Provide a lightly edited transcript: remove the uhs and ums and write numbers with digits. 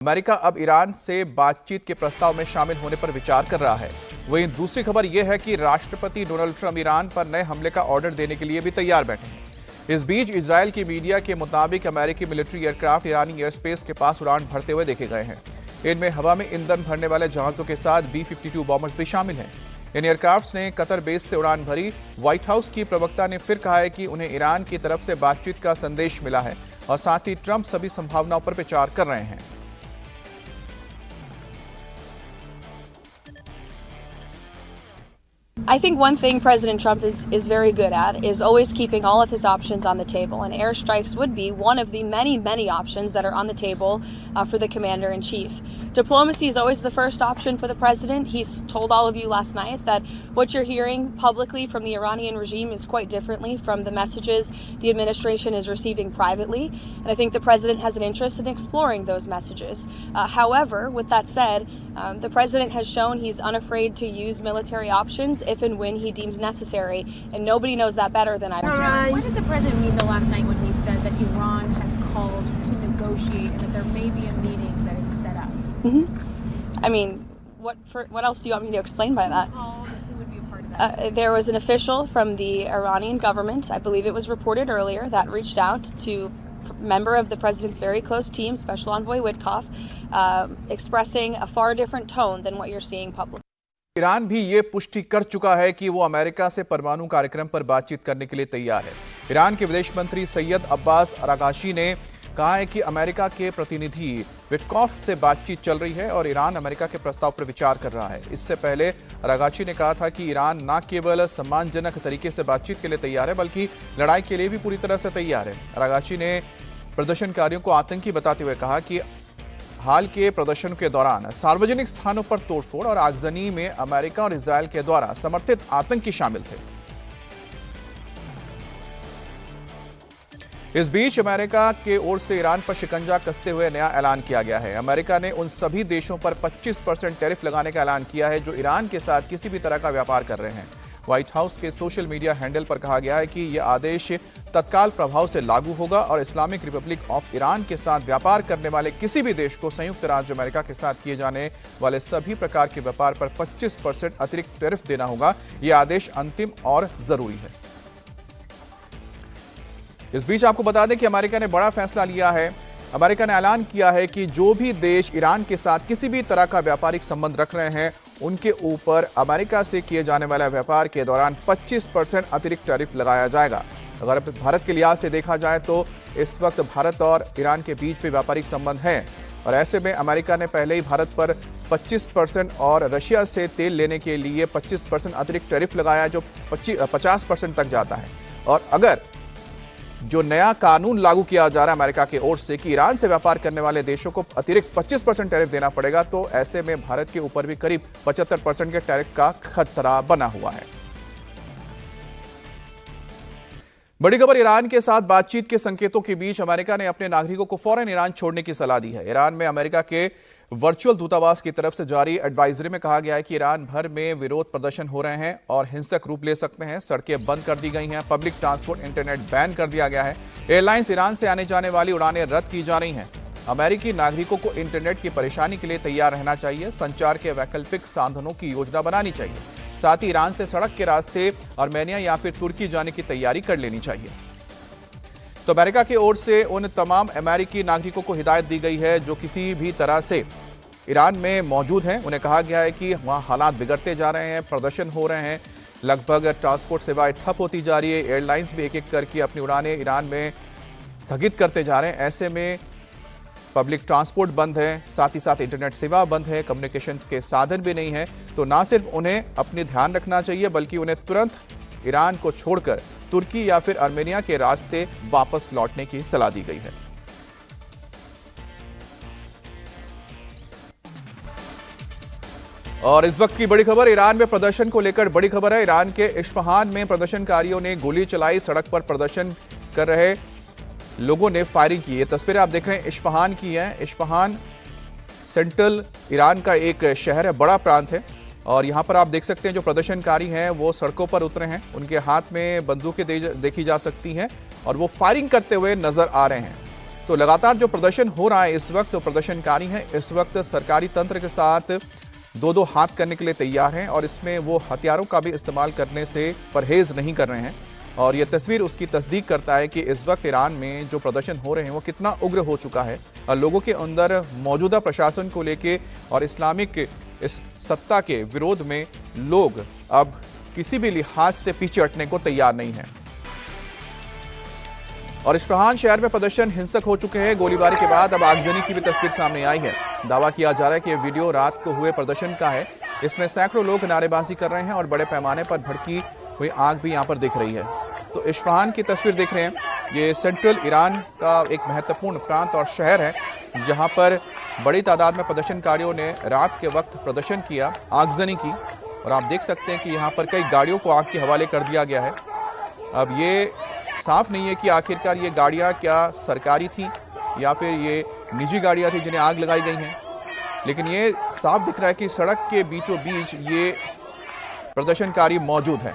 America अब Iran से बातचीत के प्रस्ताव में शामिल होने पर विचार कर रहा है। वहीं दूसरी खबर यह है कि राष्ट्रपति डोनाल्ड ट्रंप ईरान पर नए हमले का ऑर्डर देने के लिए भी तैयार बैठे हैं। इस बीच इजरायल की मीडिया के मुताबिक अमेरिकी मिलिट्री एयरक्राफ्ट ईरानी एयर स्पेस के पास उड़ान भरते हुए देखे गए हैं। इनमें हवा में ईंधन भरने वाले जहाजों के साथ B-52 बॉम्बर्स भी शामिल हैं। इन एयरक्राफ्ट ने कतर बेस से उड़ान भरी। व्हाइट हाउस की प्रवक्ता ने फिर कहा है कि उन्हें ईरान की तरफ से बातचीत का संदेश मिला है और साथ ही ट्रंप सभी संभावनाओं पर विचार कर रहे हैं। I think one thing President Trump is very good at is always keeping all of his options on the table, and airstrikes would be one of the many options that are on the table for the commander-in-chief. Diplomacy is always the first option for the president. He's told all of you last night that what you're hearing publicly from the Iranian regime is quite differently from the messages the administration is receiving privately, and I think the president has an interest in exploring those messages. However, with that said, the president has shown he's unafraid to use military options if and when he deems necessary, and nobody knows that better than I do. What did the president mean the last night when he said that Iran had called to negotiate and that there may be a meeting that is set up? I mean, what else do you want me to explain by that? Who would be a part of that? There was an official from the Iranian government, I believe it was reported earlier, that reached out to a member of the president's very close team, Special Envoy Witkoff, expressing a far different tone than what you're seeing publicly. Iran भी ये पुष्टि कर चुका है कि वो America से परमाणु कार्यक्रम पर बातचीत करने के लिए तैयार है। ईरान के विदेश मंत्री सैयद अब्बास अरागाची ने कहा है कि अमेरिका के प्रतिनिधि विटकॉफ से बातचीत चल रही है और ईरान अमेरिका के प्रस्ताव पर विचार कर रहा है। इससे पहले अरागाची ने कहा था कि ईरान न केवल सम्मानजनक तरीके से बातचीत के लिए तैयार है बल्कि लड़ाई के लिए भी पूरी तरह से तैयार है। अरागाची ने प्रदर्शनकारियों को आतंकी बताते हुए कहा कि हाल के प्रदर्शन के दौरान सार्वजनिक स्थानों पर तोड़फोड़ और आगजनी में अमेरिका और इजरायल के द्वारा समर्थित आतंकी शामिल थे। इस बीच अमेरिका के ओर से ईरान पर शिकंजा कसते हुए नया ऐलान किया गया है। अमेरिका ने उन सभी देशों पर 25% टैरिफ लगाने का ऐलान किया है जो ईरान के साथ किसी भी तरह का व्यापार कर रहे हैं। व्हाइट हाउस के सोशल मीडिया हैंडल पर कहा गया है कि यह आदेश तत्काल प्रभाव से लागू होगा और इस्लामिक रिपब्लिक ऑफ ईरान के साथ व्यापार करने वाले किसी भी देश को संयुक्त राज्य अमेरिका के साथ किए जाने वाले सभी प्रकार के व्यापार पर 25% अतिरिक्त टैरिफ देना होगा। यह आदेश अंतिम और जरूरी है। इस बीच आपको बता दें कि अमेरिका ने बड़ा फैसला लिया है। अमेरिका ने ऐलान किया है कि जो भी देश ईरान के साथ किसी भी तरह का व्यापारिक संबंध रख रहे हैं उनके ऊपर अमेरिका से किए जाने वाले व्यापार के दौरान 25% अतिरिक्त टैरिफ लगाया जाएगा। अगर भारत के लिहाज से देखा जाए तो इस वक्त भारत और ईरान के बीच भी व्यापारिक संबंध हैं और ऐसे में अमेरिका ने पहले ही भारत पर 25% और रशिया से तेल लेने के लिए 25% अतिरिक्त टैरिफ लगाया जो 50% तक जाता है। और अगर जो नया कानून लागू किया जा रहा है अमेरिका की ओर से कि ईरान से व्यापार करने वाले देशों को अतिरिक्त 25% टैरिफ देना पड़ेगा तो ऐसे में भारत के ऊपर भी करीब 75% के टैरिफ का खतरा बना हुआ है। बड़ी खबर ईरान के साथ बातचीत के संकेतों के बीच अमेरिका ने अपने नागरिकों को फौरन ईरान छोड़ने की सलाह दी है। ईरान में अमेरिका के वर्चुअल दूतावास की तरफ से जारी एडवाइजरी में कहा गया है कि ईरान भर में विरोध प्रदर्शन हो रहे हैं और हिंसक रूप ले सकते हैं। सड़कें बंद कर दी गई हैं, पब्लिक ट्रांसपोर्ट इंटरनेट बैन कर दिया गया है, एयरलाइंस ईरान से आने जाने वाली उड़ानें रद्द की जा रही हैं। अमेरिकी नागरिकों को इंटरनेट की परेशानी के लिए तैयार रहना चाहिए, संचार के वैकल्पिक साधनों की योजना बनानी चाहिए, साथ ही ईरान से सड़क के रास्ते आर्मेनिया या फिर तुर्की जाने की तैयारी कर लेनी चाहिए। तो अमेरिका की ओर से उन तमाम अमेरिकी नागरिकों को हिदायत दी गई है जो किसी भी तरह से ईरान में मौजूद हैं। उन्हें कहा गया है कि वहां हालात बिगड़ते जा रहे हैं, प्रदर्शन हो रहे हैं, लगभग ट्रांसपोर्ट सेवाएं ठप होती जा रही है, एयरलाइंस भी एक एक करके अपनी उड़ानें ईरान में स्थगित करते जा रहे हैं। ऐसे में पब्लिक ट्रांसपोर्ट बंद है, साथ ही साथ इंटरनेट सेवा बंद है, कम्युनिकेशंस के साधन भी नहीं है। तो ना सिर्फ उन्हें अपनी ध्यान रखना चाहिए बल्कि उन्हें तुरंत ईरान को छोड़कर तुर्की या फिर आर्मेनिया के रास्ते वापस लौटने की सलाह दी गई है। और इस वक्त की बड़ी खबर ईरान में प्रदर्शन को लेकर बड़ी खबर है। ईरान के इस्फहान में प्रदर्शनकारियों ने गोली चलाई, सड़क पर प्रदर्शन कर रहे लोगों ने फायरिंग की। ये तस्वीरें आप देख रहे हैं इस्फहान की हैं। इस्फहान सेंट्रल ईरान का एक शहर है, बड़ा प्रांत है और यहाँ पर आप देख सकते हैं जो प्रदर्शनकारी हैं वो सड़कों पर उतरे हैं, उनके हाथ में बंदूकें देखी जा सकती हैं और वो फायरिंग करते हुए नजर आ रहे हैं। तो लगातार जो प्रदर्शन हो रहा है इस वक्त, तो प्रदर्शनकारी हैं इस वक्त सरकारी तंत्र के साथ दो हाथ करने के लिए तैयार हैं और इसमें वो हथियारों का भी इस्तेमाल करने से परहेज नहीं कर रहे हैं। और ये तस्वीर उसकी तस्दीक करता है कि इस वक्त ईरान में जो प्रदर्शन हो रहे हैं वो कितना उग्र हो चुका है और लोगों के अंदर मौजूदा प्रशासन को लेके और इस्लामिक इस सत्ता के विरोध में लोग अब किसी भी लिहाज से पीछे हटने को तैयार नहीं है। और इस्फहान शहर में प्रदर्शन हिंसक हो चुके हैं। गोलीबारी के बाद अब आगजनी की भी तस्वीर सामने आई है। दावा किया जा रहा है कि यह वीडियो रात को हुए प्रदर्शन का है। इसमें सैकड़ों लोग नारेबाजी कर रहे हैं और बड़े पैमाने पर भड़की हुई आग भी यहां पर दिख रही है। तो इस्फहान की तस्वीर देख रहे हैं। ये सेंट्रल ईरान का एक महत्वपूर्ण प्रांत और शहर है जहां पर बड़ी तादाद में प्रदर्शनकारियों ने रात के वक्त प्रदर्शन किया, आगजनी की। और आप देख सकते हैं कि यहाँ पर कई गाड़ियों को आग के हवाले कर दिया गया है। अब ये साफ नहीं है कि आखिरकार ये गाड़ियाँ क्या सरकारी थी या फिर ये निजी गाड़ियाँ थी जिन्हें आग लगाई गई हैं, लेकिन ये साफ दिख रहा है कि सड़क के बीचों बीच ये प्रदर्शनकारी मौजूद हैं।